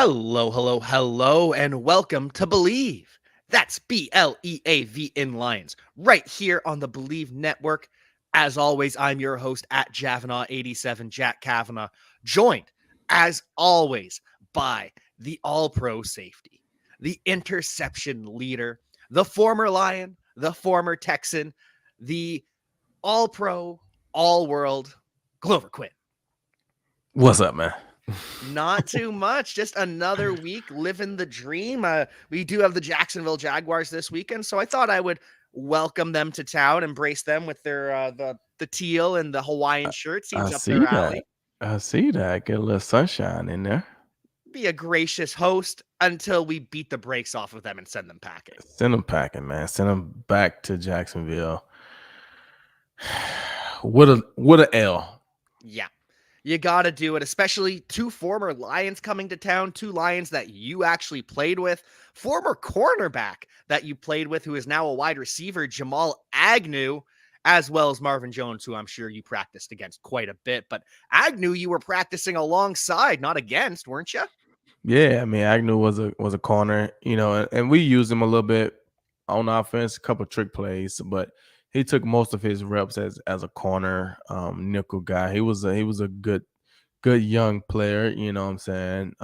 Hello, hello, hello, and welcome to Believe. That's BLEAV in Lions, right here on the Believe Network. As always, I'm your host at Javanaugh87, Jack Kavanaugh, joined, as always, by the all pro safety, the interception leader, the former Lion, the former Texan, the all pro, all world, Glover Quinn. What's up, man? Not too much. Just another week living the dream. We do have the Jacksonville Jaguars this weekend, so I thought I would welcome them to town, embrace them with their the teal and the Hawaiian shirt. I Seems up their see that. alley. I see that. Get a little sunshine in there. Be a gracious host until we beat the brakes off of them and send them packing. Send them packing, man. Send them back to Jacksonville. What a L. Yeah. You got to do it, especially two former Lions coming to town, two Lions that you actually played with, former cornerback that you played with, who is now a wide receiver, Jamal Agnew, as well as Marvin Jones, who I'm sure you practiced against quite a bit. But Agnew, you were practicing alongside, not against, weren't you? Yeah, I mean Agnew was a corner, and we used him a little bit on offense, a couple trick plays, but he took most of his reps as a corner, nickel guy. He was a good young player, you know what I'm saying?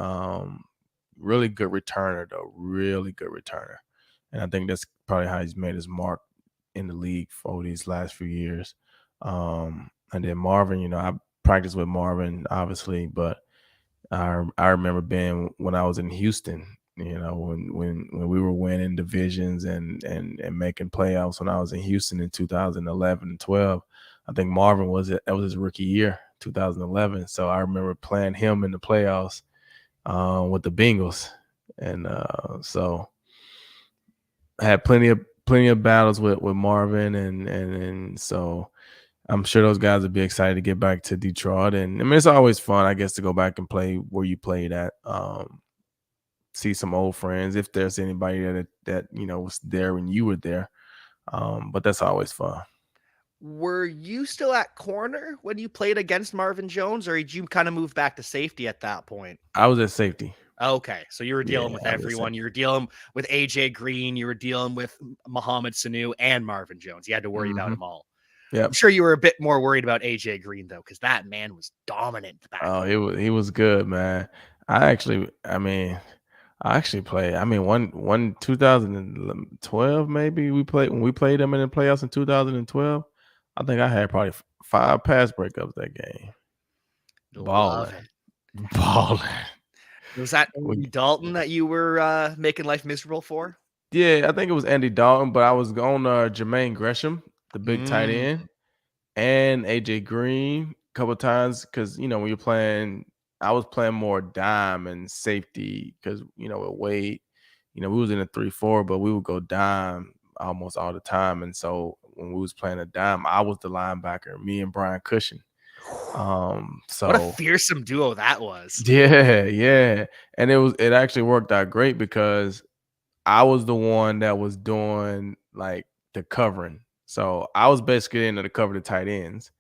Really good returner though, really good returner. And I think that's probably how he's made his mark in the league for these last few years. And then Marvin, I practiced with Marvin obviously, but I remember being when I was in Houston, when we were winning divisions and making playoffs when I was in Houston in 2011 and 12. I think Marvin that was his rookie year, 2011. So I remember playing him in the playoffs with the Bengals, and so I had plenty of battles with Marvin, and so I'm sure those guys would be excited to get back to Detroit. And I mean, it's always fun, I guess, to go back and play where you played at. See some old friends if there's anybody that was there when you were there. But that's always fun. Were you still at corner when you played against Marvin Jones, or did you kind of move back to safety at that point? I was at safety. Okay, so you were Yeah, dealing with I was at everyone. safety. You were dealing with AJ Green. You were dealing with Mohamed Sanu and Marvin Jones. You had to worry about Hmm. them all. I'm Yep. sure you were a bit more worried about AJ Green though, because that man was dominant back Oh, then. he was good, man. I actually played. I mean, one 2012 maybe we played when we played them in the playoffs in 2012. I think I had probably five pass breakups that game. Love Balling, it. balling. Was that We, Andy Dalton that you were making life miserable for? yeah, I think it was Andy Dalton, but I was on Jermaine Gresham, the big tight Mm, end, and AJ Green a couple times because when you're playing, I was playing more dime and safety because with Wade, we was in a 3-4, but we would go dime almost all the time, and so when we was playing a dime, I was the linebacker, me and Brian Cushing. what a So fearsome duo that was. yeah, and it actually worked out great because I was the one that was doing like the covering. So I was basically in there to cover the tight ends.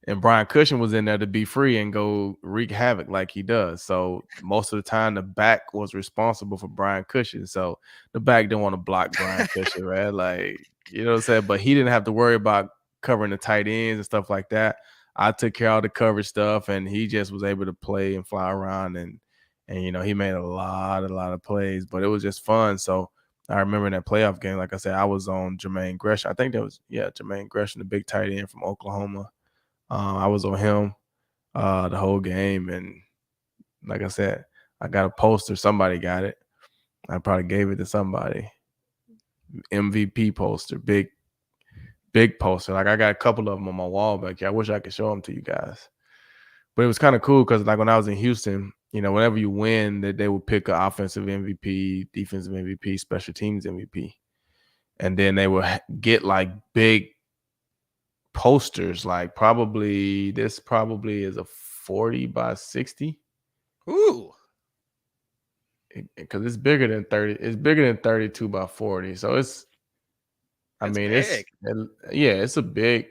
And Brian Cushing was in there to be free and go wreak havoc like he does. So most of the time the back was responsible for Brian Cushing. So the back didn't want to block Brian Cushing, right? Like, you know what I'm saying? But he didn't have to worry about covering the tight ends and stuff like that. I took care of all the coverage stuff and he just was able to play and fly around and he made a lot of plays, but it was just fun. So I remember in that playoff game, like I said, I was on Jermaine Gresham. I think that was Jermaine Gresham, the big tight end from Oklahoma. I was on him the whole game, and like I said, I got a poster. Somebody got it. I probably gave it to somebody. MVP poster, big poster. Like I got a couple of them on my wall back here. I wish I could show them to you guys. But it was kind of cool because like when I was in Houston, whenever you win, that they would pick an offensive MVP, defensive MVP, special teams MVP, and then they would get like big posters. Like this probably is a 40 by 60 Ooh, because it's bigger than 30. It's bigger than 32 by 40. So I that's mean, big. yeah, it's a big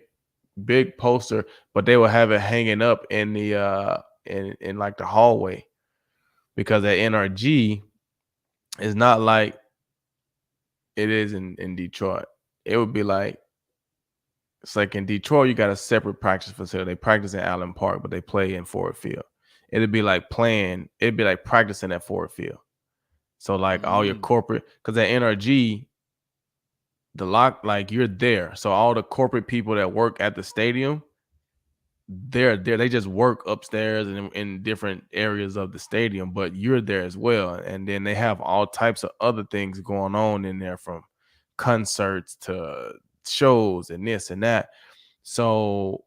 poster, but they will have it hanging up in the in like the hallway because at NRG is not like it is in Detroit. It would be like it's like in Detroit, you got a separate practice facility. They practice in Allen Park, but they play in Ford Field. It'd be like practicing at Ford Field. So like all your Mm, corporate, because at NRG, like you're there. So all the corporate people that work at the stadium, they're there. They just work upstairs and in different areas of the stadium, but you're there as well. And then they have all types of other things going on in there, from concerts to shows and this and that. So,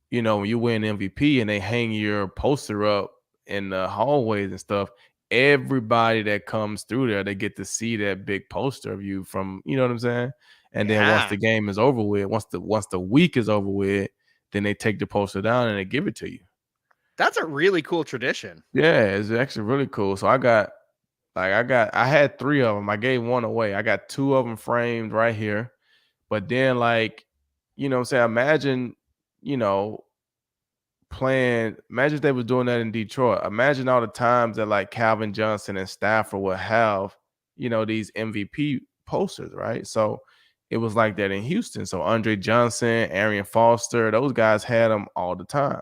when you win MVP and they hang your poster up in the hallways and stuff, everybody that comes through there, they get to see that big poster of you from, you know what I'm saying? And then once yeah, the game is over with, once the week is over with, then they take the poster down and they give it to you. that's a really cool tradition. Yeah, it's actually really cool. So I had 3 of them. I gave one away. I got 2 of them framed right here. But then like, what I'm saying, you know, imagine if they was doing that in Detroit. Imagine all the times that like Calvin Johnson and Stafford would have, these MVP posters, right? So it was like that in Houston. So Andre Johnson, Arian Foster, those guys had them all the time.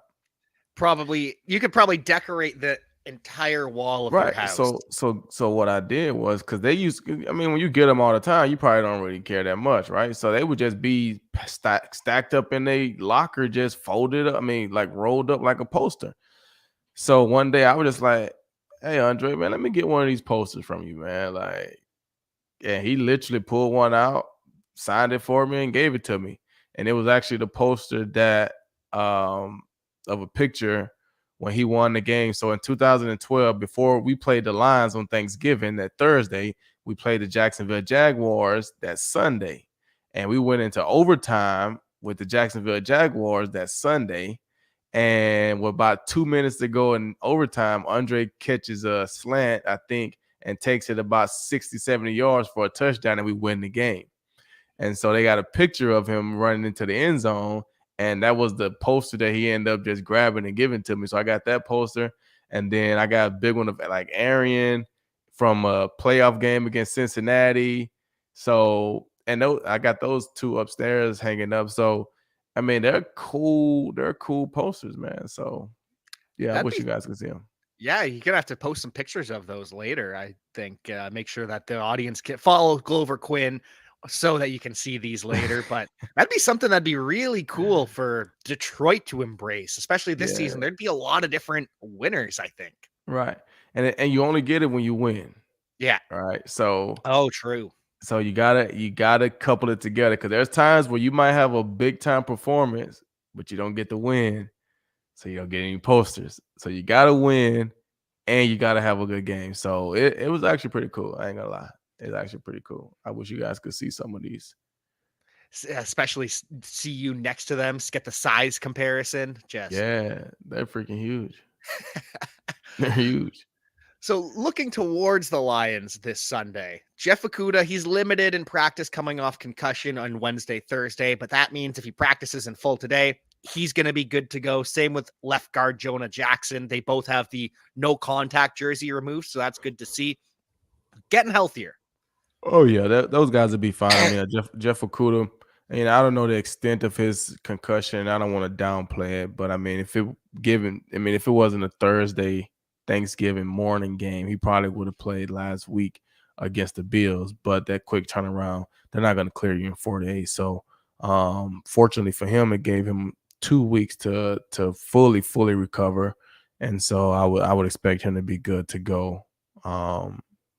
Probably you could probably decorate the entire wall of your Right. house. So what I did was, because I mean, when you get them all the time, you probably don't really care that much, right? So they would just be stacked up in a locker, just folded up. I mean, like rolled up like a poster. So one day I was just like, "Hey Andre, man, let me get one of these posters from you, man." Like, yeah, he literally pulled one out, signed it for me, and gave it to me. And it was actually the poster that of a picture when he won the game. So in 2012, before we played the Lions on Thanksgiving that Thursday, we played the Jacksonville Jaguars that Sunday. And we went into overtime with the Jacksonville Jaguars that Sunday. And with about 2 minutes to go in overtime, Andre catches a slant, I think, and takes it about 60, 70 yards for a touchdown, and we win the game. And so they got a picture of him running into the end zone, and that was the poster that he ended up just grabbing and giving to me. So I got that poster, and then I got a big one of like Arian from a playoff game against Cincinnati. So, and I got those 2 upstairs hanging up. So, I mean, they're cool. They're cool posters, man. So, yeah, I That'd wish be you guys could see them. Yeah, you're gonna have to post some pictures of those later. I think make sure that the audience can follow Glover Quinn so that you can see these later. But that'd be something that'd be really cool for Detroit to embrace, especially this Yeah, season. There'd be a lot of different winners, I think. right. And you only get it when you win. Yeah. All right. So Oh, true. you gotta couple it together, because there's times where you might have a big time performance, but you don't get the win, so you don't get any posters. So you gotta win and you gotta have a good game. So it was actually pretty cool. I ain't gonna lie. It's actually pretty cool. I wish you guys could see some of these. Especially see you next to them, get the size comparison. Just Yeah, they're freaking huge. They're huge. So looking towards the Lions this Sunday, Jeff Okudah, he's limited in practice coming off concussion on Wednesday, Thursday, but that means if he practices in full today, he's going to be good to go. Same with left guard Jonah Jackson. They both have the no contact jersey removed, so that's good to see. Getting healthier. Oh yeah, those guys would be fine. I mean, Jeff Okuda. I don't know the extent of his concussion. I don't want to downplay it, but I mean, if it wasn't a Thursday Thanksgiving morning game, he probably would have played last week against the Bills. But that quick turnaround, they're not going to clear you in 4 days. So, fortunately for him, it gave him 2 weeks to fully recover, and so I would expect him to be good to go.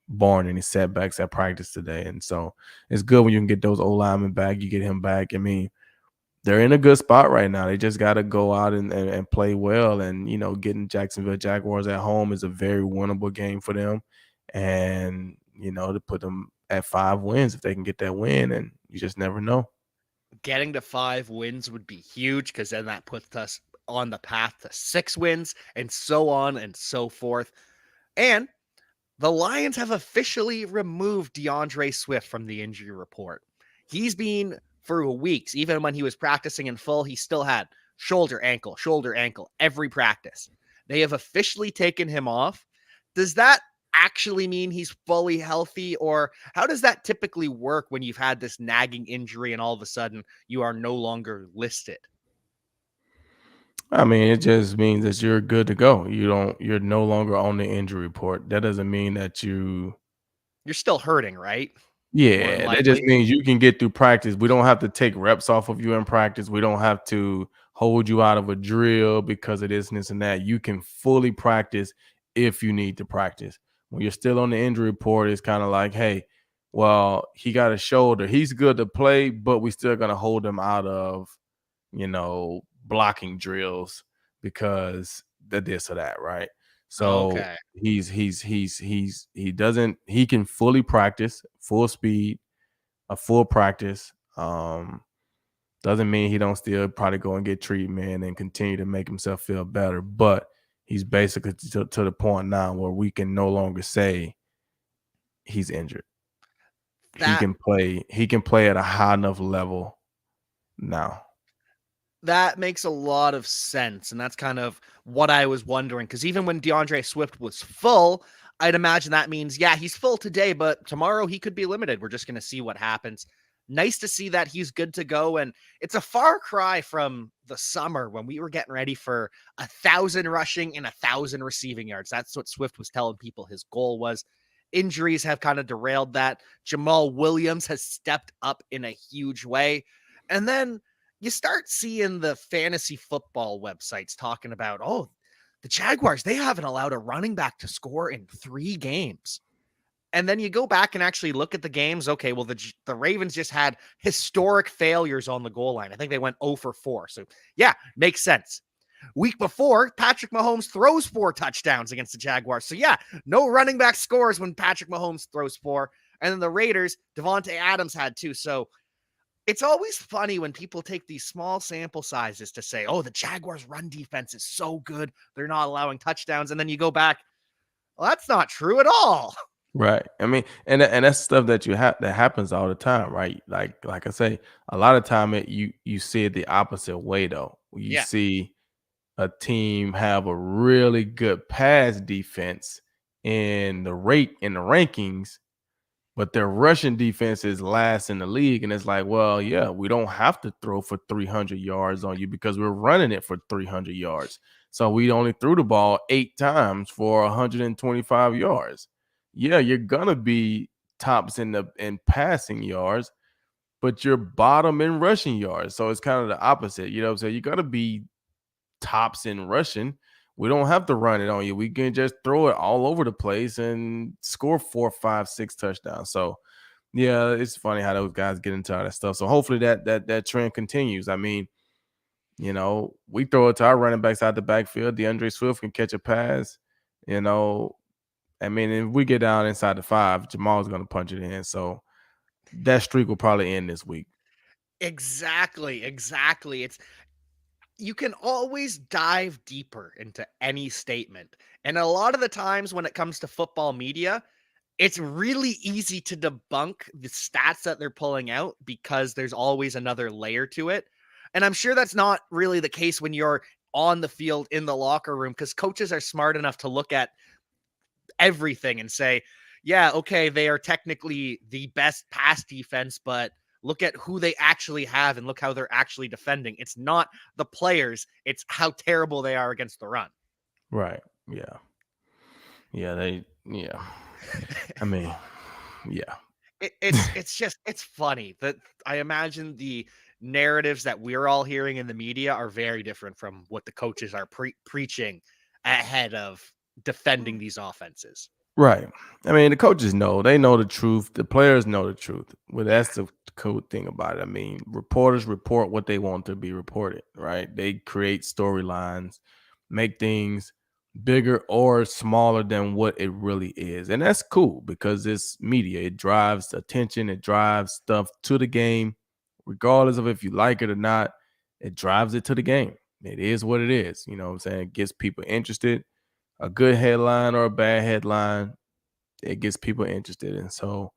Barring any setbacks at practice today. And so it's good when you can get those old linemen back. You get him back. I mean, they're in a good spot right now. They just got to go out and play well. And, getting Jacksonville Jaguars at home is a very winnable game for them. And, to put them at 5 wins if they can get that win. And you just never know. Getting to 5 wins would be huge because then that puts us on the path to 6 wins and so on and so forth. And the Lions have officially removed DeAndre Swift from the injury report. He's been for weeks, even when he was practicing in full, he still had shoulder, ankle, every practice. They have officially taken him off. Does that actually mean he's fully healthy, or how does that typically work when you've had this nagging injury and all of a sudden you are no longer listed? I mean, it just means that you're good to go. You're no longer on the injury report. That doesn't mean that you You're still hurting, right? More than Yeah, that just likely. means you can get through practice. We don't have to take reps off of you in practice. We don't have to hold you out of a drill because of this and that. You can fully practice if you need to practice. When you're still on the injury report, it's kind of like, hey, well, he got a shoulder. He's good to play, but we still gonna hold him out of, blocking drills because the this or that, right? So Okay. he can fully practice, full speed, a full practice. Doesn't mean he don't still probably go and get treatment and continue to make himself feel better, but he's basically to the point now where we can no longer say he's injured. He That can play. He can play at a high enough level now. That makes a lot of sense, and that's kind of what I was wondering. Because even when DeAndre Swift was full, I'd imagine that means, yeah, he's full today, but tomorrow he could be limited. We're just gonna see what happens. Nice to see that he's good to go, and it's a far cry from the summer when we were getting ready for 1,000 rushing and 1,000 receiving yards. That's what Swift was telling people his goal was. Injuries have kind of derailed that. Jamal Williams has stepped up in a huge way. And then you start seeing the fantasy football websites talking about, oh, the Jaguars, they haven't allowed a running back to score in 3 games. And then you go back and actually look at the games. Okay, well, the Ravens just had historic failures on the goal line. I think they went 0 for 4. So, yeah, makes sense. Week before, Patrick Mahomes throws 4 touchdowns against the Jaguars. So, yeah, no running back scores when Patrick Mahomes throws 4. And then the Raiders, Devontae Adams had 2. So, it's always funny when people take these small sample sizes to say, oh, the Jaguars' run defense is so good. They're not allowing touchdowns. And then you go back, well, that's not true at all. Right. I mean, and that's stuff that you have that happens all the time, right? Like I say, a lot of time you see it the opposite way though. You Yeah. see a team have a really good pass defense in the rankings, but their rushing defense is last in the league. And it's like, well, yeah, we don't have to throw for 300 yards on you because we're running it for 300 yards. So we only threw the ball 8 times for 125 yards. Yeah, you're gonna be tops in passing yards, but you're bottom in rushing yards. So it's kind of the opposite. You know what I'm saying? You gotta be tops in rushing. We don't have to run it on you. We can just throw it all over the place and score 4, 5, 6 touchdowns. So yeah, it's funny how those guys get into all that stuff. So hopefully that trend continues. I mean, we throw it to our running backs out the backfield. DeAndre Swift can catch a pass. You know, I mean, if we get down inside the 5, Jamal's going to punch it in. So that streak will probably end this week. Exactly. Exactly. You can always dive deeper into any statement. And a lot of the times when it comes to football media, it's really easy to debunk the stats that they're pulling out because there's always another layer to it. And I'm sure that's not really the case when you're on the field in the locker room because coaches are smart enough to look at everything and say, yeah, okay, they are technically the best pass defense, but look at who they actually have and look how they're actually defending. It's not the players, it's how terrible they are against the run. Right. Yeah. Yeah. I mean, yeah. It's funny that I imagine the narratives that we're all hearing in the media are very different from what the coaches are preaching ahead of defending these offenses. Right. I mean, the coaches know. They know the truth. The players know the truth. Well, that's the cool thing about it. I mean, reporters report what they want to be reported, right? They create storylines, make things bigger or smaller than what it really is. And that's cool because it's media. It drives attention, it drives stuff to the game, regardless of if you like it or not. It drives it to the game. It is what it is. You know what I'm saying? It gets people interested. A good headline or a bad headline, it gets people interested. And so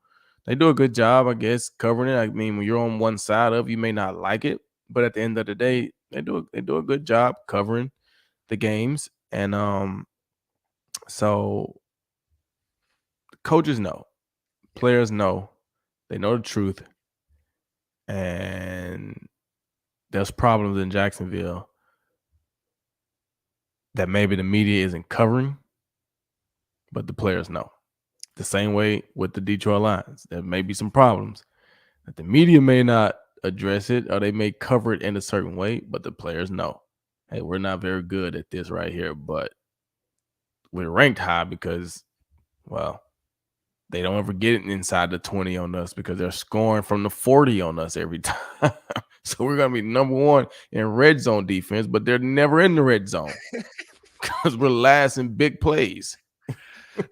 they do a good job, I guess, covering it. I mean, when you're on one side of, you may not like it, but at the end of the day, they do a good job covering the games. And so coaches know, players know, they know the truth, and there's problems in Jacksonville that maybe the media isn't covering, but the players know. The same way with the Detroit Lions, there may be some problems that the media may not address it or they may cover it in a certain way, but the players know, hey, we're not very good at this right here, but we're ranked high because, well, they don't ever get it inside the 20 on us because they're scoring from the 40 on us every time. So we're going to be number one in red zone defense, but they're never in the red zone because we're last in big plays.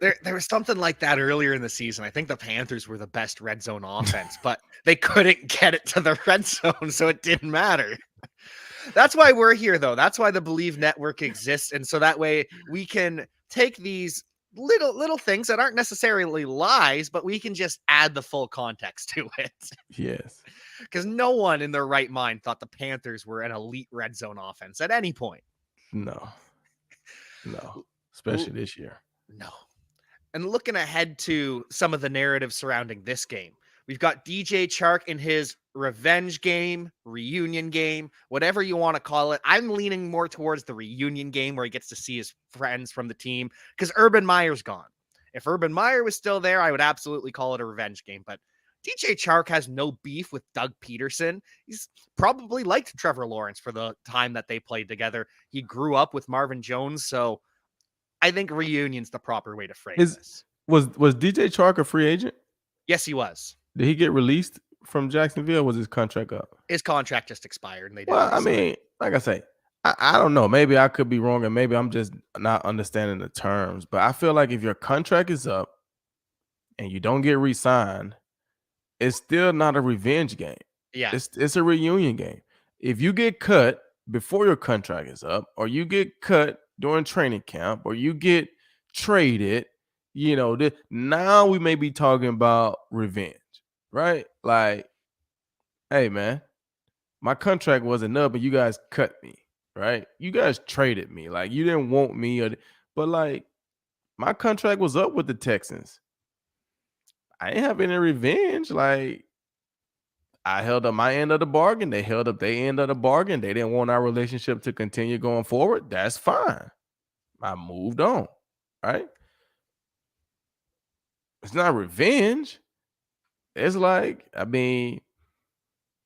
There was something like that earlier in the season. I think the Panthers were the best red zone offense, but they couldn't get it to the red zone, so it didn't matter. That's why we're here, though. That's why the Believe Network exists, and so that way we can take these little things that aren't necessarily lies, but we can just add the full context to it. Yes. Because no one in their right mind thought the Panthers were an elite red zone offense at any point. No. Especially this year. No. And looking ahead to some of the narrative surrounding this game, we've got DJ Chark in his revenge game, reunion game, whatever you want to call it. I'm leaning more towards the reunion game where he gets to see his friends from the team because Urban Meyer's gone. If Urban Meyer was still there, I would absolutely call it a revenge game. But DJ Chark has no beef with Doug Peterson. He's probably liked Trevor Lawrence for the time that they played together. He grew up with Marvin Jones, so I think reunion's the proper way to frame this. Was DJ Chark a free agent? Yes, he was. Did he get released from Jacksonville? Or was his contract up? His contract just expired, and they didn't. Well, I mean, like I say, I don't know. Maybe I could be wrong, and maybe I'm just not understanding the terms. But I feel like if your contract is up and you don't get re-signed, it's still not a revenge game. Yeah, It's a reunion game. If you get cut before your contract is up, or you get cut during training camp, or you get traded, now we may be talking about revenge, right? Like, hey, man, my contract wasn't up, and you guys cut me, right? You guys traded me. Like, you didn't want me, but like, my contract was up with the Texans. I didn't have any revenge. Like, I held up my end of the bargain. They held up their end of the bargain. They didn't want our relationship to continue going forward. That's fine. I moved on, right? It's not revenge. It's like, I mean,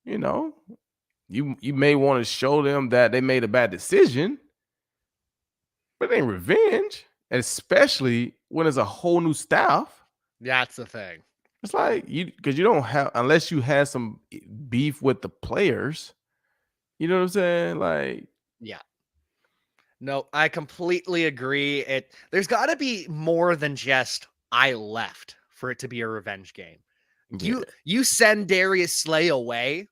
you may want to show them that they made a bad decision, but it ain't revenge, especially when it's a whole new staff. that's the thing. It's like because you don't have, unless you had some beef with the players. You know what I'm saying? Like, Yeah. No, I completely agree. There's got to be more than just I left for it to be a revenge game. yeah, You send Darius Slay away,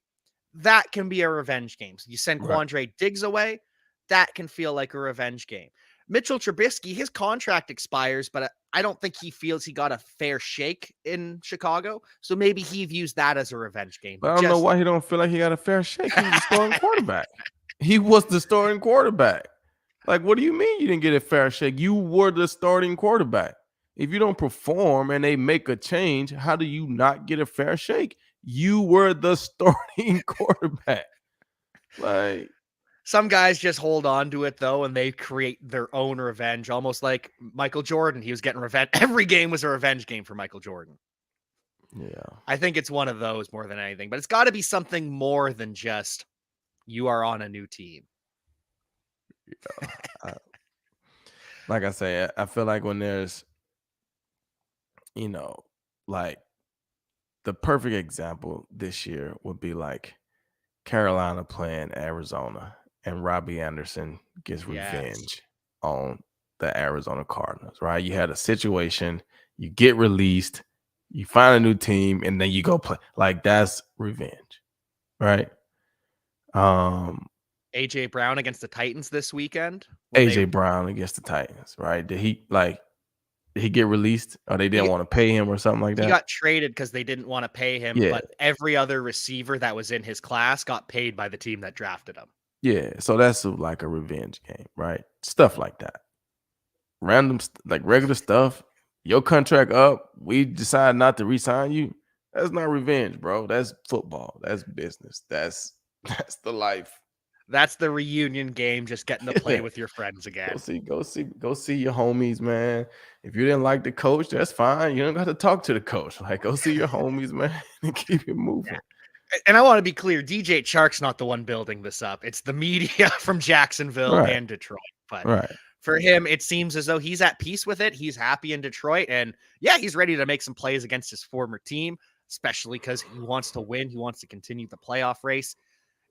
that can be a revenge game. You send right. Quandre Diggs away, that can feel like a revenge game. Mitchell Trubisky, his contract expires, but I don't think he feels he got a fair shake in Chicago. So maybe he views that as a revenge game. But I don't know why he don't feel like he got a fair shake. He was the starting quarterback. He was the starting quarterback. Like, what do you mean you didn't get a fair shake? You were the starting quarterback. If you don't perform and they make a change, how do you not get a fair shake? You were the starting quarterback. Like, some guys just hold on to it, though, and they create their own revenge, almost like Michael Jordan. He was getting revenge. Every game was a revenge game for Michael Jordan. yeah. I think it's one of those more than anything, but it's got to be something more than just you are on a new team. Like I say, I feel like when there's, like the perfect example this year would be like Carolina playing Arizona and Robbie Anderson gets revenge on the Arizona Cardinals, right? You had a situation, you get released, you find a new team, and then you go play. Like, that's revenge, right? AJ Brown against the Titans this weekend. AJ Brown against the Titans, right? Did he get released, or they didn't want to pay him or something like that? He got traded because they didn't want to pay him, but every other receiver that was in his class got paid by the team that drafted him. Yeah, so that's like a revenge game, right? Stuff like that. Random, like regular stuff, Your contract up, we decide not to re-sign you. That's not revenge, bro. That's football. That's business. That's that's the life. That's the reunion game, just getting to play with your friends Go again. see, go see your homies, man. If you didn't like the coach, that's fine. You don't got to talk to the coach. Like, go see your homies, man, and keep it moving. And I want to be clear, DJ Chark's not the one building this up. It's the media from Jacksonville Right, and Detroit. But right. for him, it seems as though he's at peace with it. He's happy in Detroit. And yeah, he's ready to make some plays against his former team, especially because he wants to win. He wants to continue the playoff race.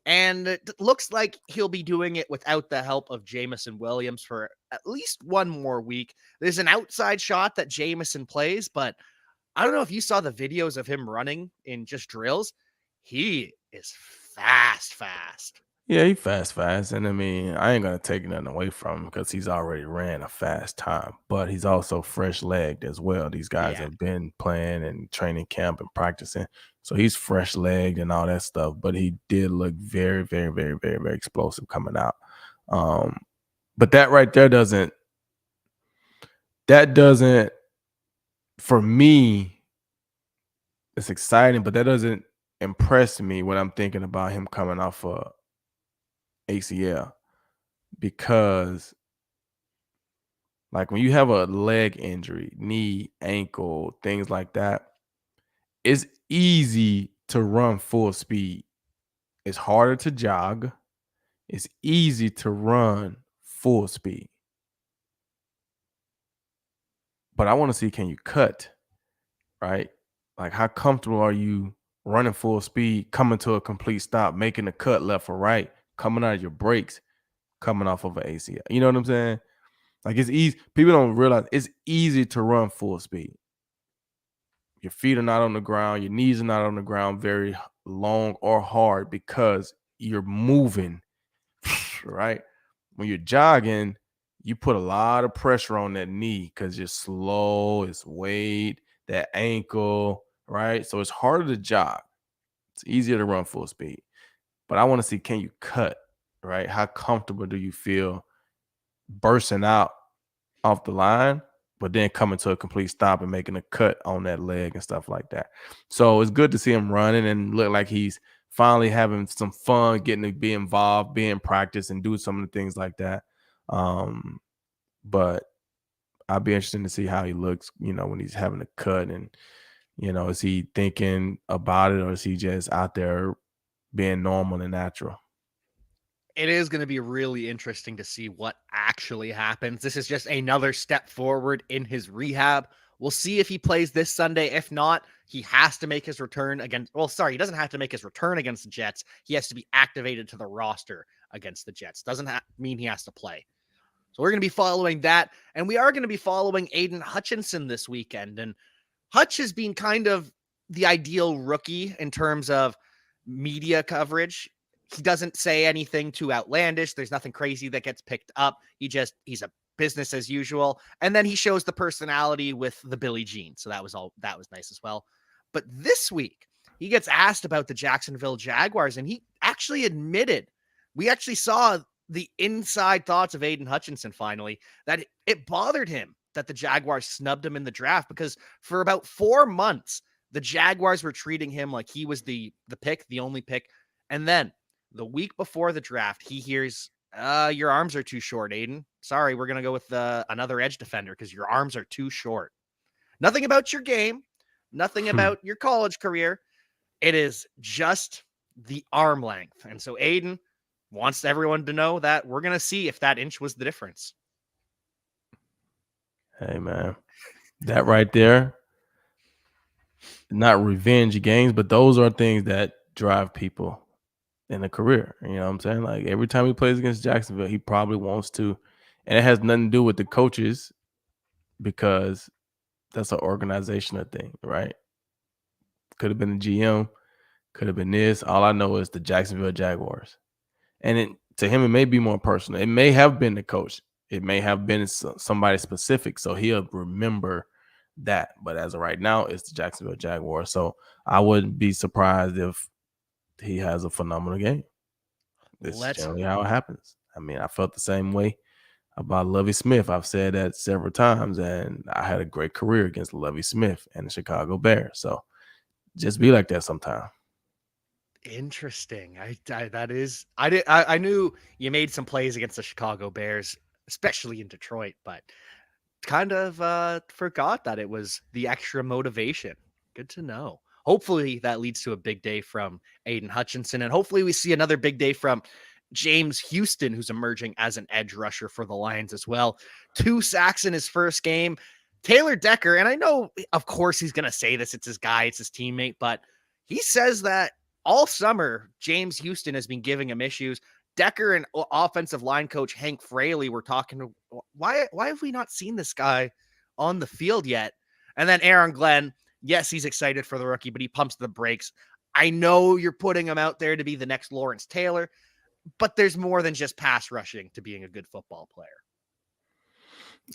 And it looks like he'll be doing it without the help of Jamison Williams for at least one more week. There's an outside shot that Jamison plays, but I don't know if you saw the videos of him running in just drills. He is fast. Yeah, he fast, and I mean, I ain't gonna take nothing away from him because he's already ran a fast time, but he's also fresh legged as well. These guys Yeah. have been playing and training camp and practicing, so he's fresh legged and all that stuff. But he did look very, very, very, very, very explosive coming out. Um, but that right there doesn't for me. It's exciting, but that doesn't impress me when I'm thinking about him coming off a ACL because like when you have a leg injury, knee, ankle, things like that, it's easy to run full speed. It's harder to jog. It's easy to run full speed. But I want to see, can you cut, right? Like how comfortable are you running full speed, coming to a complete stop, making a cut left or right, coming out of your brakes, coming off of an ACL. You know what I'm saying? Like it's easy. People don't realize it's easy to run full speed. Your feet are not on the ground, your knees are not on the ground very long or hard because you're moving, right? When you're jogging, you put a lot of pressure on that knee because you're slow, it's weight, that ankle, right? So it's harder to jog. It's easier to run full speed. But I want to see, can you cut, right? How comfortable do you feel bursting out off the line, but then coming to a complete stop and making a cut on that leg and stuff like that. So it's good to see him running and look like he's finally having some fun, getting to be involved, be in practice, and do some of the things like that. But I'll be interested to see how he looks, when he's having a cut and, is he thinking about it or is he just out there being normal and natural? It is going to be really interesting to see what actually happens. This is just another step forward in his rehab. We'll see if he plays this Sunday. If not, he has to make his return against. Well, sorry, he doesn't have to make his return against the Jets. He has to be activated to the roster against the Jets. Doesn't mean he has to play. So we're going to be following that. And we are going to be following Aiden Hutchinson this weekend. And Hutch has been kind of the ideal rookie in terms of media coverage. He doesn't say anything too outlandish. There's nothing crazy that gets picked up. He's a business as usual. And then he shows the personality with the Billie Jean. So that was nice as well. But this week, he gets asked about the Jacksonville Jaguars, and he actually admitted, we actually saw the inside thoughts of Aiden Hutchinson finally, that it bothered him that the Jaguars snubbed him in the draft because for about 4 months, the Jaguars were treating him like he was the pick, the only pick. And then the week before the draft, he hears, your arms are too short, Aiden. Sorry, we're going to go with another edge defender because your arms are too short. Nothing about your game, nothing about your college career. It is just the arm length. And so Aiden wants everyone to know that we're going to see if that inch was the difference. Hey, man, that right there, not revenge games, but those are things that drive people in a career. You know what I'm saying? Like every time he plays against Jacksonville, he probably wants to, and it has nothing to do with the coaches because that's an organizational thing, right? Could have been the GM, could have been this. All I know is the Jacksonville Jaguars. And to him, it may be more personal. It may have been the coach. It may have been somebody specific. So he'll remember that. But as of right now, it's the Jacksonville Jaguars. So I wouldn't be surprised if he has a phenomenal game. This is generally how it happens. I mean, I felt the same way about Lovie Smith. I've said that several times, and I had a great career against Lovie Smith and the Chicago Bears. So just be like that sometime. Interesting. I that is I knew you made some plays against the Chicago Bears, especially in Detroit, but kind of forgot that it was the extra motivation. Good to know. Hopefully that leads to a big day from Aiden Hutchinson, and hopefully we see another big day from James Houston, who's emerging as an edge rusher for the Lions as well. 2 sacks in his first game. Taylor Decker, and I know, of course, he's going to say this. It's his guy, it's his teammate, but he says that all summer, James Houston has been giving him issues. Decker and offensive line coach Hank Fraley were talking to why have we not seen this guy on the field yet? And then Aaron Glenn, yes, he's excited for the rookie, but he pumps the brakes. I know you're putting him out there to be the next Lawrence Taylor, but there's more than just pass rushing to being a good football player.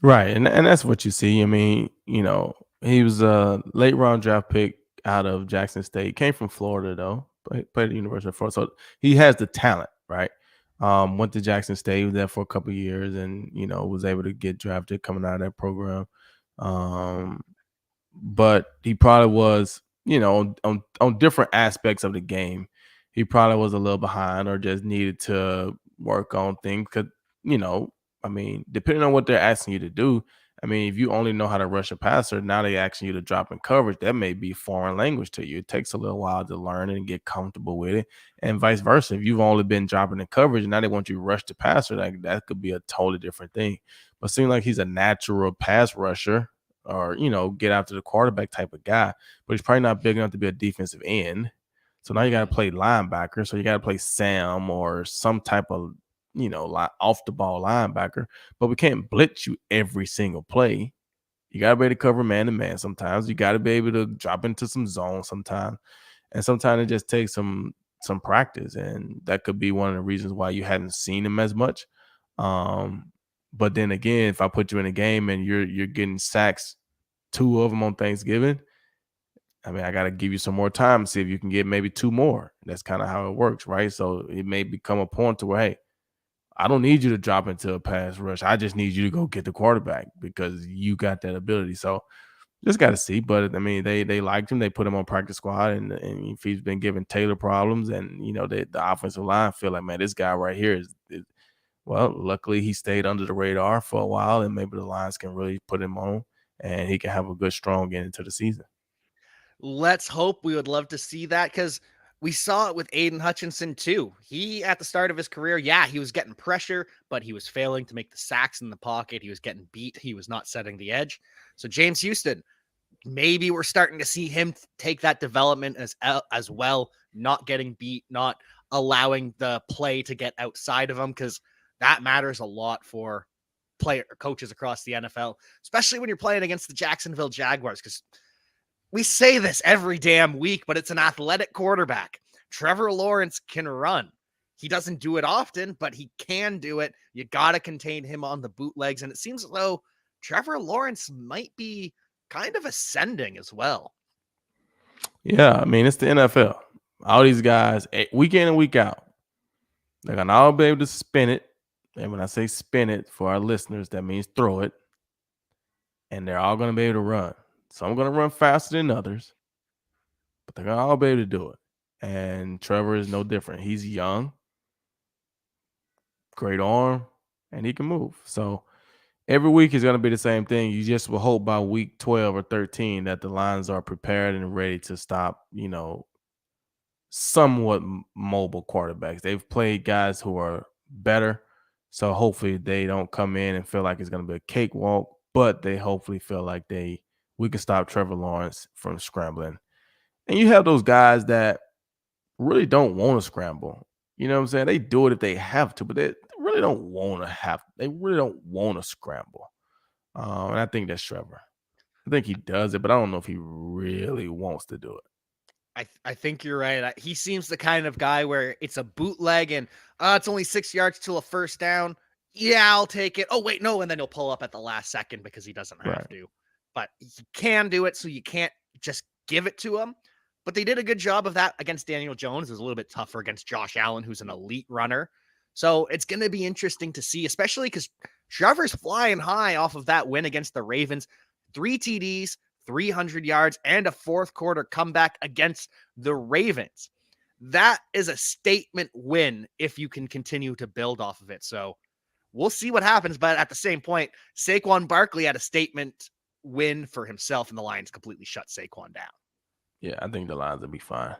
Right. And that's what you see. I mean, he was a late round draft pick out of Jackson State. Came from Florida though. Played at the University of Florida. So he has the talent, right? Went to Jackson State, was there for a couple of years and, was able to get drafted coming out of that program. But he probably was, on different aspects of the game. He probably was a little behind or just needed to work on things because, I mean, depending on what they're asking you to do, I mean, if you only know how to rush a passer, now they're asking you to drop in coverage. That may be foreign language to you. It takes a little while to learn and get comfortable with it, and vice versa. If you've only been dropping in coverage, and now they want you to rush the passer, that could be a totally different thing. But it seems like he's a natural pass rusher, or get after the quarterback type of guy. But he's probably not big enough to be a defensive end. So now you got to play linebacker. So you got to play Sam or some type of off the ball linebacker, but we can't blitz you every single play. You got to be able to cover man to man sometimes. You got to be able to drop into some zone sometimes. And sometimes it just takes some practice. And that could be one of the reasons why you hadn't seen him as much. But then again, if I put you in a game and you're getting sacks, 2 of them on Thanksgiving, I mean, I got to give you some more time to see if you can get maybe 2 more. That's kind of how it works, right? So it may become a point to where, hey, I don't need you to drop into a pass rush. I just need you to go get the quarterback because you got that ability. So just got to see. But I mean, they liked him. They put him on practice squad, and if he's been giving Taylor problems, and the offensive line feel like, man, this guy right here is well. Luckily, he stayed under the radar for a while, and maybe the Lions can really put him on, and he can have a good strong end into the season. Let's hope. We would love to see that because we saw it with Aiden Hutchinson too. He, at the start of his career, yeah, he was getting pressure, but he was failing to make the sacks in the pocket. He was getting beat. He was not setting the edge. So James Houston, maybe we're starting to see him take that development as well, not getting beat, not allowing the play to get outside of him, because that matters a lot for player coaches across the NFL, especially when you're playing against the Jacksonville Jaguars, because we say this every damn week, but it's an athletic quarterback. Trevor Lawrence can run. He doesn't do it often, but he can do it. You got to contain him on the bootlegs. And it seems as though Trevor Lawrence might be kind of ascending as well. Yeah, I mean, it's the NFL. All these guys, week in and week out, they're going to all be able to spin it. And when I say spin it for our listeners, that means throw it. And they're all going to be able to run. Some are going to run faster than others, but they're going to all be able to do it. And Trevor is no different. He's young, great arm, and he can move. So every week is going to be the same thing. You just will hope by week 12 or 13 that the Lions are prepared and ready to stop, somewhat mobile quarterbacks. They've played guys who are better. So hopefully they don't come in and feel like it's going to be a cakewalk, but they hopefully feel like we can stop Trevor Lawrence from scrambling. And you have those guys that really don't want to scramble. You know what I'm saying? They do it if they have to, but they really don't want to they really don't want to scramble. And I think that's Trevor. I think he does it, but I don't know if he really wants to do it. I think you're right. He seems the kind of guy where it's a bootleg and it's only 6 yards till a first down. Yeah, I'll take it. Oh, wait, no. And then he'll pull up at the last second because he doesn't have to. But he can do it, so you can't just give it to him. But they did a good job of that against Daniel Jones. It was a little bit tougher against Josh Allen, who's an elite runner. So it's going to be interesting to see, especially because Trevor's flying high off of that win against the Ravens. 3 TDs, 300 yards, and a fourth quarter comeback against the Ravens. That is a statement win if you can continue to build off of it. So we'll see what happens. But at the same point, Saquon Barkley had a statement win for himself, and the Lions completely shut Saquon down. Yeah, I think the Lions will be fine.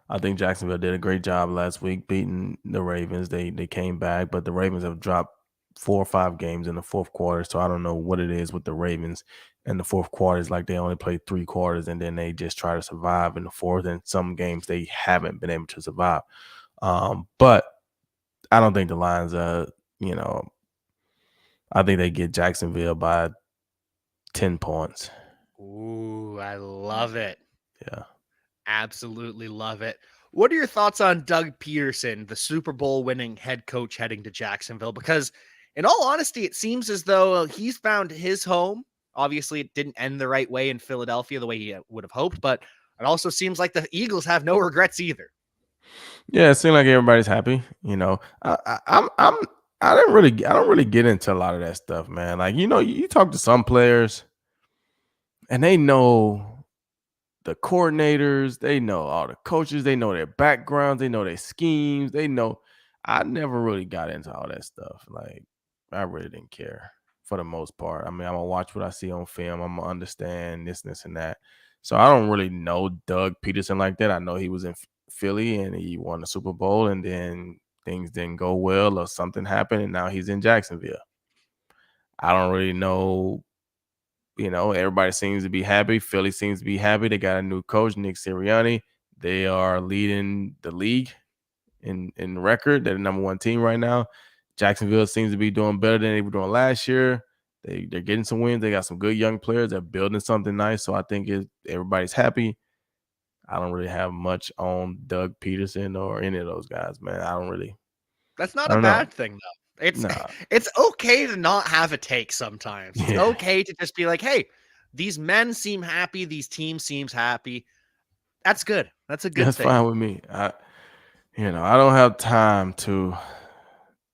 I think Jacksonville did a great job last week beating the Ravens. They came back, but the Ravens have dropped 4 or 5 games in the fourth quarter. So I don't know what it is with the Ravens. And the fourth quarter is like they only played 3 quarters and then they just try to survive in the fourth. And some games they haven't been able to survive. But I don't think the Lions I think they get Jacksonville by 10 points. Ooh, I love it. Yeah. Absolutely love it. What are your thoughts on Doug Peterson, the Super Bowl winning head coach heading to Jacksonville? Because, in all honesty, it seems as though he's found his home. Obviously, it didn't end the right way in Philadelphia the way he would have hoped, but it also seems like the Eagles have no regrets either. Yeah, it seems like everybody's happy. I don't really get into a lot of that stuff, man. Like, you talk to some players and they know the coordinators, they know all the coaches, they know their backgrounds, they know their schemes, they know. I never really got into all that stuff. Like, I really didn't care for the most part. I mean, I'm gonna watch what I see on film. I'm gonna understand this, and that. So I don't really know Doug Peterson like that. I know he was in Philly and he won the Super Bowl, and then things didn't go well or something happened, and now he's in Jacksonville. I don't really know. Everybody seems to be happy. Philly seems to be happy. They got a new coach, Nick Sirianni. They are leading the league in record. They're the number 1 team right now. Jacksonville seems to be doing better than they were doing last year. They're getting some wins. They got some good young players. They're building something nice. So I think everybody's happy. I don't really have much on Doug Peterson or any of those guys, man. That's not I a don't know. bad thing, though. Nah. It's okay to not have a take sometimes. It's Yeah. okay to just be like, hey, these men seem happy. These teams seems happy. That's good. That's a good That's thing. fine with me. I don't have time to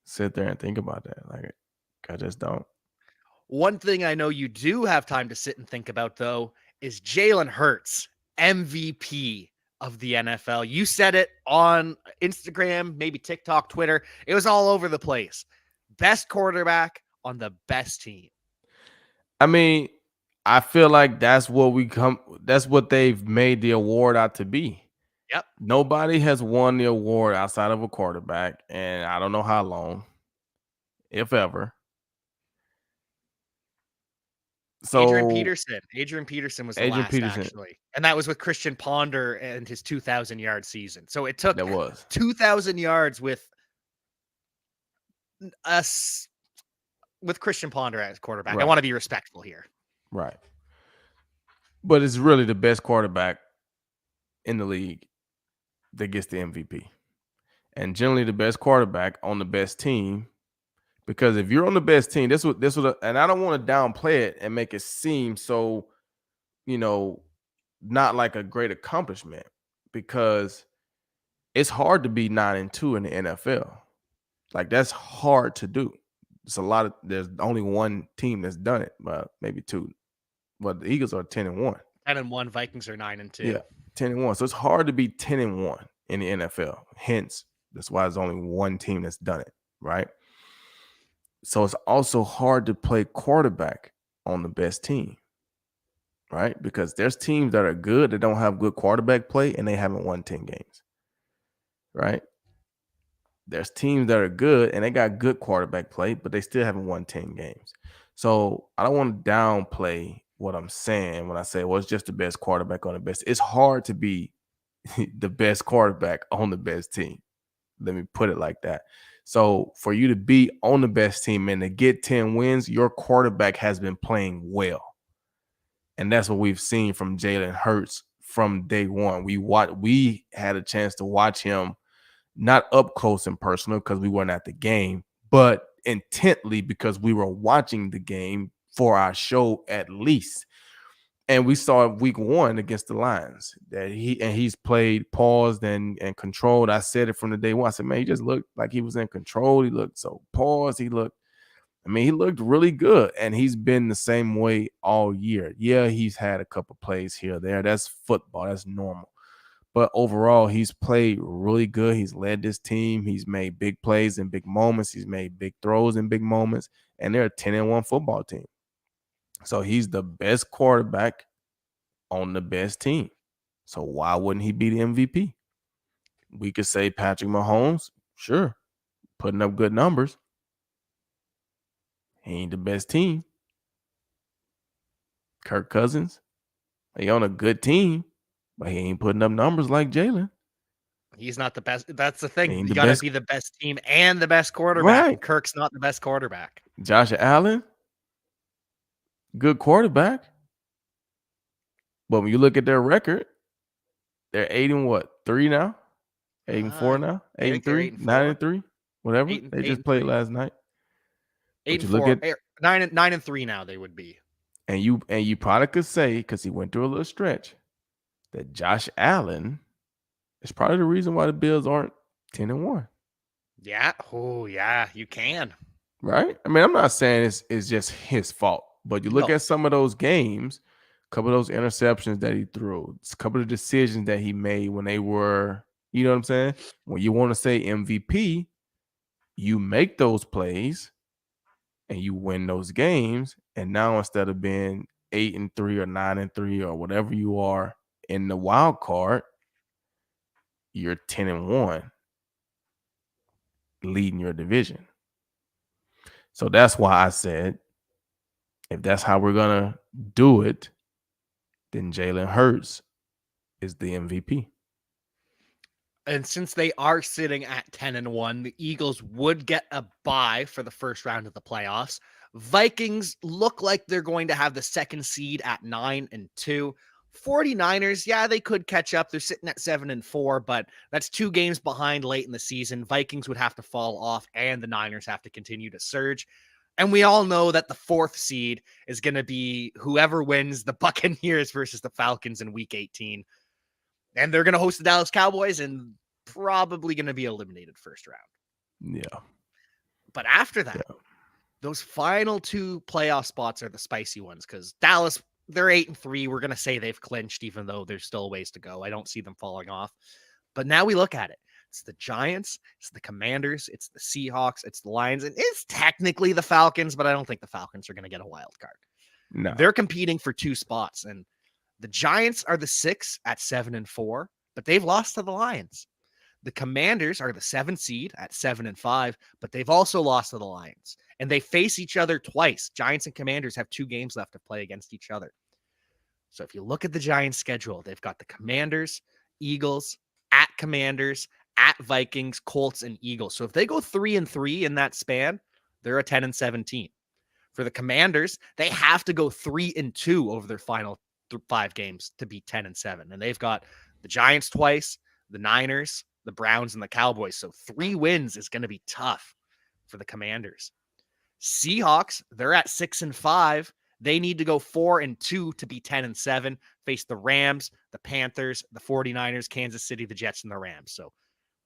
sit there and think about that. Like, I just don't. One thing I know you do have time to sit and think about, though, is Jalen Hurts, MVP of the NFL. You said it on Instagram, maybe TikTok, Twitter. It was all over the place. Best quarterback on the best team. I mean, I feel like that's what they've made the award out to be. Yep. Nobody has won the award outside of a quarterback, and I don't know how long, if ever. Adrian So Peterson was the Adrian last, Peterson, actually. And that was with Christian Ponder and his 2,000-yard season. So it took that was 2,000 yards with us with Christian Ponder as quarterback. right, I want to be respectful here. right. But it's really the best quarterback in the league that gets the MVP, and generally the best quarterback on the best team. Because if you're on the best team, and I don't want to downplay it and make it seem so, not like a great accomplishment, because it's hard to be 9-2 in the NFL. Like, that's hard to do. There's only one team that's done it, but maybe 2. But the Eagles are 10-1. 10-1, Vikings are 9-2. Yeah, 10-1. So it's hard to be 10-1 in the NFL. Hence, that's why there's only one team that's done it, right? So it's also hard to play quarterback on the best team, right? Because there's teams that are good that don't have good quarterback play and they haven't won 10 games, right? There's teams that are good and they got good quarterback play, but they still haven't won 10 games. So I don't want to downplay what I'm saying when I say, well, it's just the best quarterback on the best. It's hard to be the best quarterback on the best team. Let me put it like that. So for you to be on the best team and to get 10 wins, your quarterback has been playing well. And that's what we've seen from Jalen Hurts from day one. We had a chance to watch him, not up close and personal because we weren't at the game, but intently because we were watching the game for our show at least. And we saw week 1 against the Lions that he's played paused and controlled. I said it from the day one. I said, man, he just looked like he was in control. He looked so paused. He looked really good. And he's been the same way all year. Yeah, he's had a couple plays here or there. That's football. That's normal. But overall, he's played really good. He's led this team. He's made big plays in big moments. He's made big throws in big moments. And they're a 10-1 football team. So he's the best quarterback on the best team. So why wouldn't he be the MVP? We could say Patrick Mahomes, sure, putting up good numbers. He ain't the best team. Kirk Cousins, he on a good team, but he ain't putting up numbers like Jalen. He's not the best. That's the He thing. ain't You the got to best. be the best team and the best quarterback. Right. And Kirk's not the best quarterback. Josh Allen, good quarterback. But when you look at their record, they're 8-3 now? 8-4 now? I think they're 8-3, 8-4. 9-3, whatever. Eight and They eight just and played three. last night. Eight But and you look four. at 9-3 now they would be. and you probably could say, because he went through a little stretch, that Josh Allen is probably the reason why the Bills aren't 10-1. Yeah. Oh, yeah. You can. Right? I mean, I'm not saying it's just his fault, but you look No. at some of those games, a couple of those interceptions that he threw, a couple of decisions that he made when they were, you know what I'm saying? When you want to say MVP, you make those plays and you win those games. And now instead of being 8-3 or 9-3 or whatever you are in the wild card, you're 10-1 leading your division. So that's why I said, if that's how we're gonna do it, then Jalen Hurts is the MVP. And since they are sitting at 10-1, the Eagles would get a bye for the first round of the playoffs. Vikings look like they're going to have the second seed at 9-2. 49ers, yeah, they could catch up. They're sitting at 7-4, but that's 2 games behind late in the season. Vikings would have to fall off, and the Niners have to continue to surge. And we all know that the 4th seed is going to be whoever wins the Buccaneers versus the Falcons in Week 18. And they're going to host the Dallas Cowboys and probably going to be eliminated first round. Yeah. But after that, those final 2 playoff spots are the spicy ones because Dallas, they're 8-3. We're going to say they've clinched, even though there's still a ways to go. I don't see them falling off. But now we look at it. It's the Giants, it's the Commanders, it's the Seahawks, it's the Lions, and it's technically the Falcons, but I don't think the Falcons are going to get a wild card. No. They're competing for 2 spots, and the Giants are the 6 at 7-4, but they've lost to the Lions. The Commanders are the 7 seed at 7-5, but they've also lost to the Lions. And they face each other twice. Giants and Commanders have 2 games left to play against each other. So if you look at the Giants' schedule, they've got the Commanders, Eagles, at Commanders, at Vikings, Colts, and Eagles. So if they go 3-3 in that span, they're a 10-17. For the Commanders, they have to go 3-2 over their final 5 games to be 10-7. And they've got the Giants twice, the Niners, the Browns, and the Cowboys. So 3 wins is going to be tough for the Commanders. Seahawks, they're at 6-5. They need to go 4-2 to be 10-7, face the Rams, the Panthers, the 49ers, Kansas City, the Jets, and the Rams. So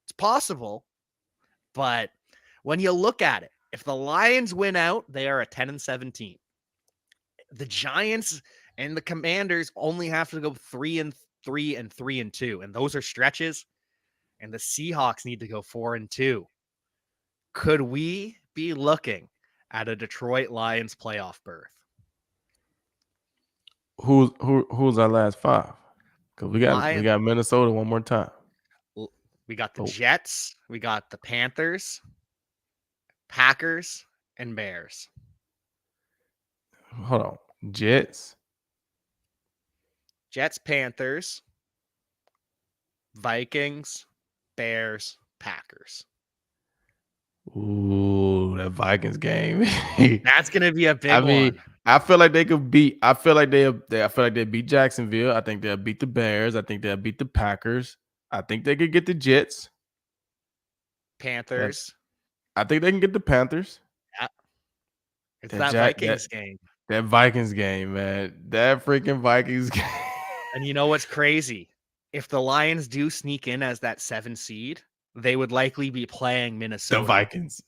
it's possible, but when you look at it, if the Lions win out, they are a 10-17. The Giants and the Commanders only have to go 3-3 and 3-2, and those are stretches. And the Seahawks need to go 4-2. Could we be looking at a Detroit Lions playoff berth? Who's our last 5? Because we got Minnesota one more time. We got the Jets, we got the Panthers, Packers, and Bears. Hold on. Jets, Panthers, Vikings, Bears, Packers. Ooh, that Vikings game. That's gonna be a big one. I feel like they could beat. I feel like they beat Jacksonville. I think they'll beat the Bears. I think they'll beat the Packers. I think they could get the Jets. Panthers. I think they can get the Panthers. Yeah. It's that Vikings game. That Vikings game, man. That freaking Vikings game. And you know what's crazy? If the Lions do sneak in as that 7 seed, they would likely be playing The Minnesota Vikings.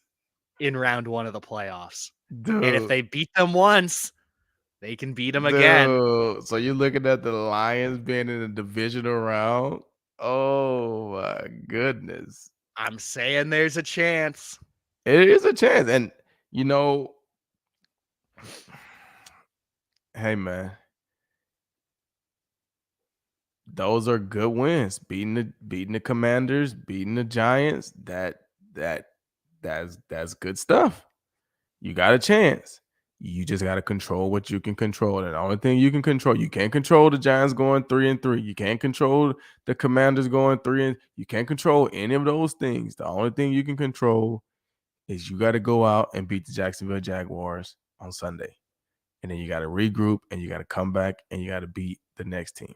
in round 1 of the playoffs. And if Dude. they beat them once, they can beat them again. Dude. So you're looking at the Lions being in a divisional round? Oh my goodness. I'm saying there's a chance. It is a chance. And you know, hey man, those are good wins. Beating the Commanders, beating the Giants, that's good stuff. You got a chance. You just got to control what you can control. And the only thing you can control, you can't control the Giants going 3-3. You can't control the Commanders going 3 and you can't control any of those things. The only thing you can control is you got to go out and beat the Jacksonville Jaguars on Sunday. And then you got to regroup and you got to come back and you got to beat the next team.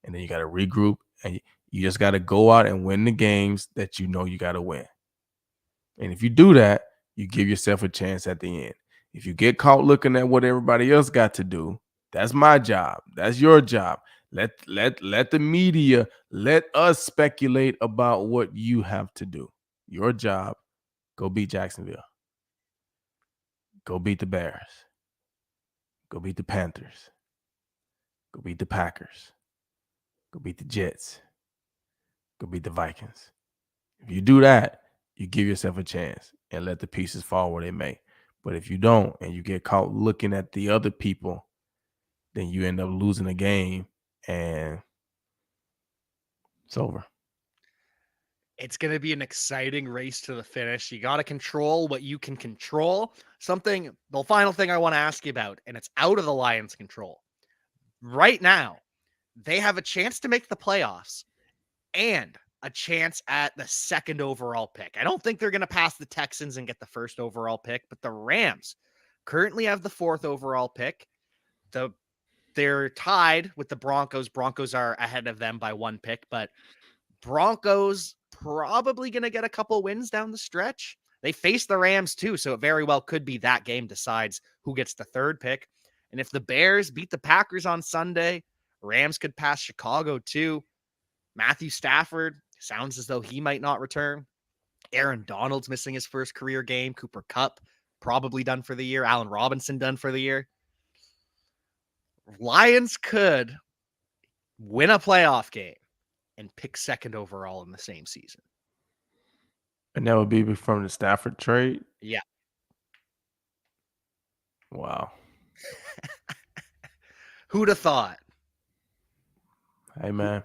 And then you got to regroup and you just got to go out and win the games that you know you got to win. And if you do that, you give yourself a chance at the end. If you get caught looking at what everybody else got to do, that's my job. That's your job. Let the media, let us speculate about what you have to do. Your job, go beat Jacksonville. Go beat the Bears. Go beat the Panthers. Go beat the Packers. Go beat the Jets. Go beat the Vikings. If you do that, you give yourself a chance and let the pieces fall where they may. But if you don't and you get caught looking at the other people, then you end up losing a game and it's over. It's going to be an exciting race to the finish. You got to control what you can control. The final thing I want to ask you about, and it's out of the Lions' control. Right now, they have a chance to make the playoffs and a chance at the 2nd overall pick. I don't think they're going to pass the Texans and get the 1st overall pick, but the Rams currently have the 4th overall pick. They're tied with the Broncos. Broncos are ahead of them by 1 pick, but Broncos probably going to get a couple wins down the stretch. They face the Rams too, so it very well could be that game decides who gets the 3rd pick. And if the Bears beat the Packers on Sunday, Rams could pass Chicago too. Matthew Stafford sounds as though he might not return. Aaron Donald's missing his first career game. Cooper Kupp probably done for the year. Allen Robinson done for the year. Lions could win a playoff game and pick 2nd overall in the same season. And that would be from the Stafford trade? Yeah. Wow. Who'd have thought? Hey, man.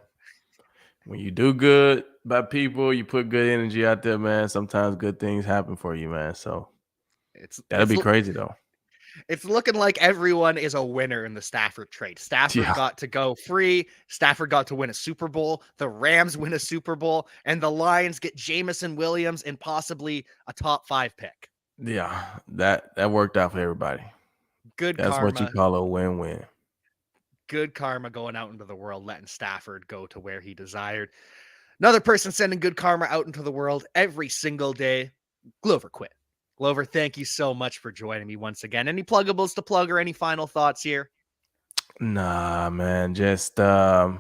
When you do good by people, you put good energy out there, man. Sometimes good things happen for you, man. So that'll be crazy, though. It's looking like everyone is a winner in the Stafford trade. Stafford got to go free. Stafford got to win a Super Bowl. The Rams win a Super Bowl. And the Lions get Jameson Williams and possibly a top 5 pick. Yeah, that worked out for everybody. Good That's karma. what you call a win-win. Good karma going out into the world, letting Stafford go to where he desired. Another person sending good karma out into the world every single day, Glover Quinn. Glover, thank you so much for joining me once again. Any pluggables to plug or any final thoughts here? Nah, man. Just I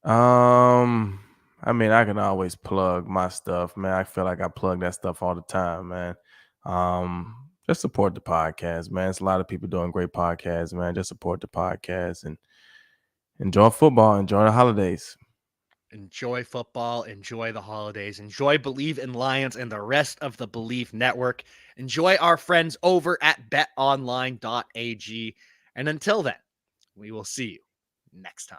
mean, I can always plug my stuff, man. I feel like I plug that stuff all the time, man. Just support the podcast, man. It's a lot of people doing great podcasts, man. Just support the podcast and enjoy football, enjoy the holidays. Enjoy football, enjoy the holidays, enjoy Believe in Lions and the rest of the Believe Network. Enjoy our friends over at betonline.ag. And until then, we will see you next time.